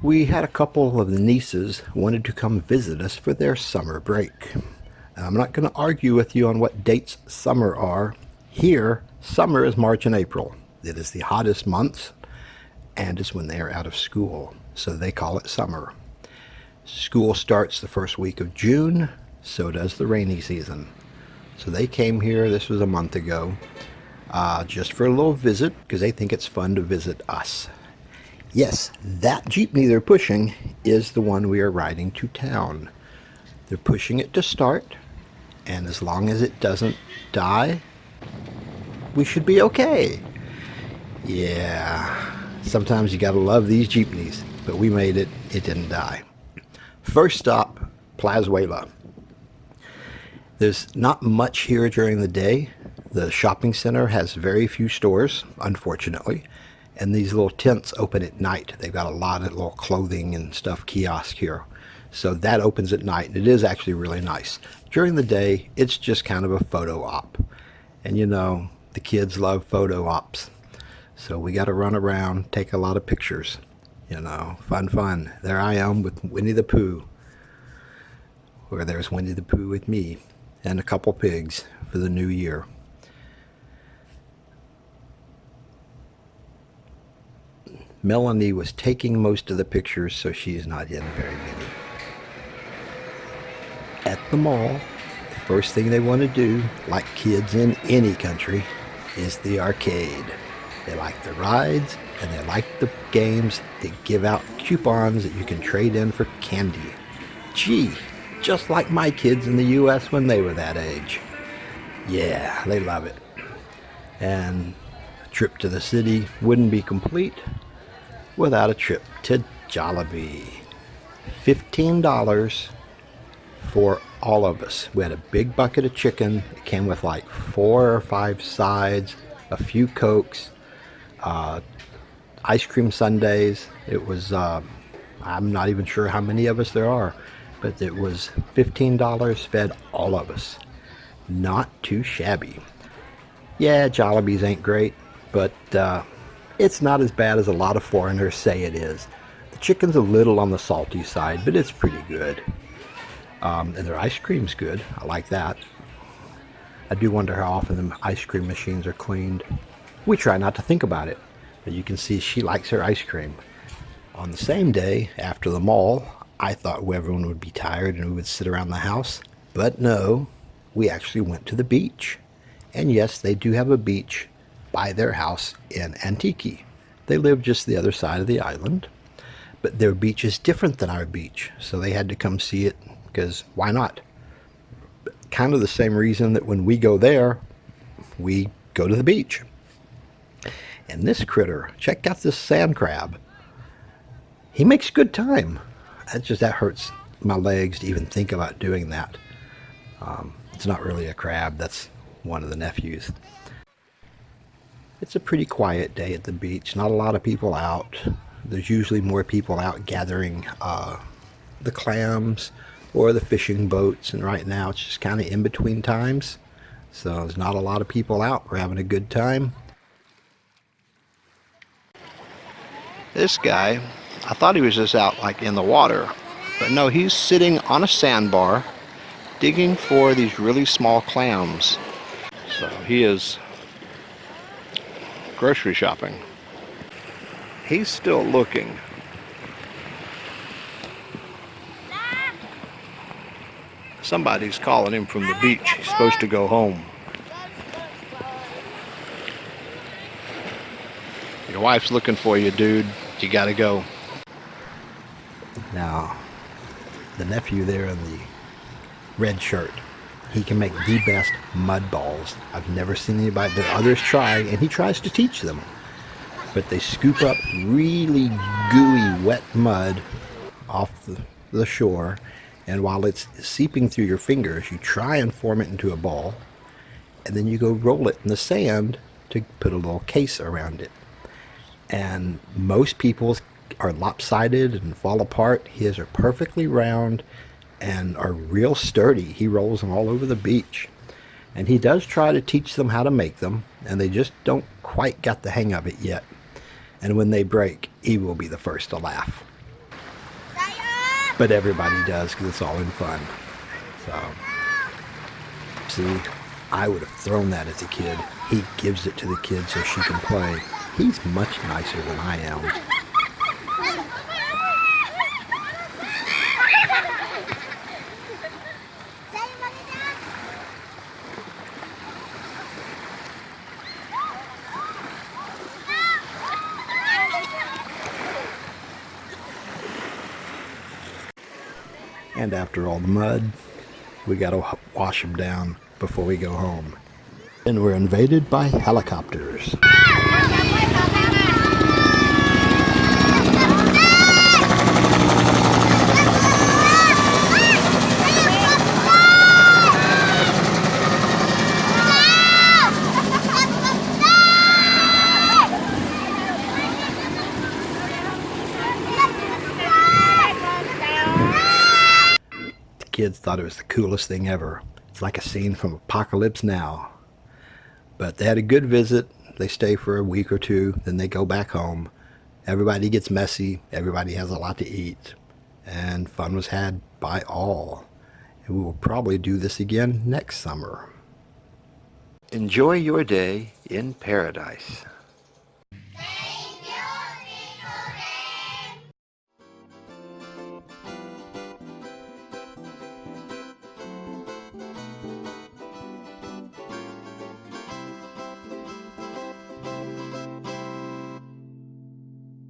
We had a couple of nieces wanted to come visit us for their summer break. I'm not going to argue with you on what dates summer are. Here, summer is March and April. It is the hottest months, and it's when they are out of school, so they call it summer. School starts the first week of June, so does the rainy season. So they came here, this was a month ago, just for a little visit, because they think it's fun to visit us. Yes, that jeepney they're pushing is the one we are riding to town. They're pushing it to start, and as long as it doesn't die, we should be okay. Yeah, sometimes you gotta love these jeepneys, but we made it, it didn't die. First stop, Plazuela. There's not much here during the day. The shopping center has very few stores, unfortunately, and these little tents open at night. They've got a lot of little clothing and stuff kiosk here. So that opens at night, and it is actually really nice. During the day, it's just kind of a photo op. And you know, the kids love photo ops. So we got to run around, take a lot of pictures. You know, fun. There I am with Winnie the Pooh. Or there's Winnie the Pooh with me and a couple pigs for the new year. Melanie was taking most of the pictures, so she's not in very many. At the mall, the first thing they want to do, like kids in any country, is the arcade. They like the rides, and they like the games that give out coupons that you can trade in for candy. Gee, just like my kids in the U.S. when they were that age. Yeah, they love it. And a trip to the city wouldn't be complete without a trip to Jollibee. $15 for all of us. We had a big bucket of chicken. It came with like 4 or 5 sides, a few Cokes, ice cream sundaes. It was, I'm not even sure how many of us there are, but it was $15 fed all of us. Not too shabby. Yeah, Jollibee's ain't great, but it's not as bad as a lot of foreigners say it is. The chicken's a little on the salty side, but it's pretty good. And their ice cream's good. I like that. I do wonder how often the ice cream machines are cleaned. We try not to think about it, but you can see she likes her ice cream. On the same day, after the mall, I thought everyone would be tired and we would sit around the house. But no, we actually went to the beach. And yes, they do have a beach by their house in Antique. They live just the other side of the island, but their beach is different than our beach, so they had to come see it, because why not? Kind of the same reason that when we go there, we go to the beach. And this critter, check out this sand crab. He makes good time. That hurts my legs to even think about doing that. It's not really a crab, that's one of the nephews. It's a pretty quiet day at the beach. Not a lot of people out. There's usually more people out gathering the clams or the fishing boats. And right now it's just kind of in between times. So there's not a lot of people out. We're having a good time. This guy, I thought he was just out like in the water. But no, he's sitting on a sandbar digging for these really small clams. So he is grocery shopping. He's still looking. Somebody's calling him from the beach. He's supposed to go home. Your wife's looking for you, dude. You gotta go. Now, the nephew there in the red shirt, he can make the best mud balls. I've never seen anybody, but others try, and he tries to teach them. But they scoop up really gooey, wet mud off the shore, and while it's seeping through your fingers, you try and form it into a ball, and then you go roll it in the sand to put a little case around it. And most people's are lopsided and fall apart. His are perfectly round and are real sturdy. He rolls them all over the beach. And he does try to teach them how to make them, and they just don't quite got the hang of it yet. And when they break, he will be the first to laugh. but everybody does because it's all in fun. So, see, I would have thrown that as a kid. He gives it to the kid so she can play. He's much nicer than I am. And after all the mud, we got to wash them down before we go home. And we're invaded by helicopters. Kids thought it was the coolest thing ever. It's like a scene from Apocalypse Now. But they had a good visit. They stay for a week or two, then they go back home. Everybody gets messy. Everybody has a lot to eat. And fun was had by all. And we will probably do this again next summer. Enjoy your day in paradise.